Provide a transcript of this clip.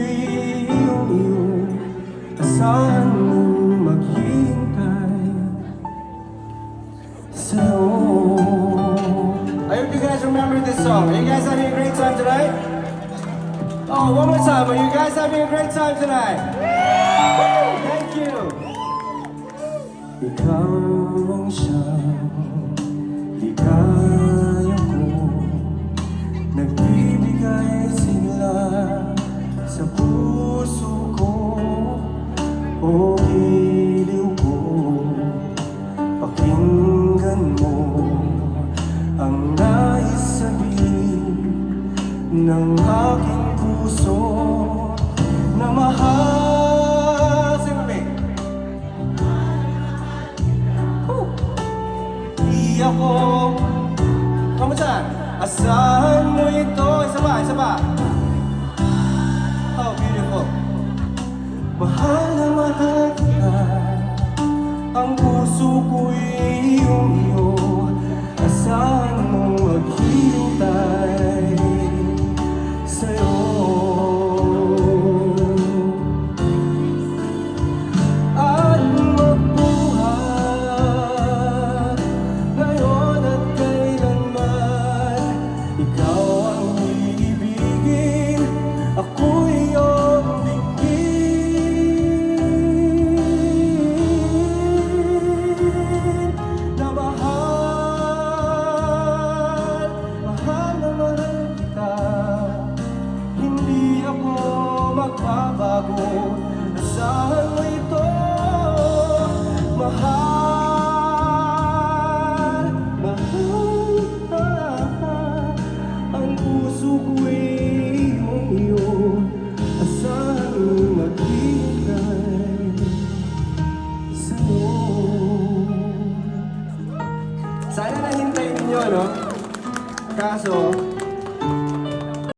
iyong iyo. Asahan mong maghihintay sa'yo. I hope you guys remember this song. Are you guys having a great time tonight? Oh, one more time. Are you guys having a great time tonight? Woo! Thank you. Ikaw ang siyang ligaya ko, nagbibigay sigla sa puso ko. O giliw ko, pakinggan mo ang nais sabihin ng aking puso na mahal. Sing with me. Di ako, kamusta? Asahan mo ito. Isa pa, isa pa. Oh, beautiful. Mahal na mahal kita, ang puso ko'y iyong iyo. Asahan mo maghihintay sa'yo. At magbuhat ngayon at kailanman, ikaw ang iibigin, ako'y iyong dinggin. Na mahal, mahal na mahal kita, hindi ako magbabago. Asahan mo ito, mahal, mahal. Ang puso ko'y iyong iyo. Asahan mo maghihintay sa'yo. Sana nahintayin ninyo, no? Kaso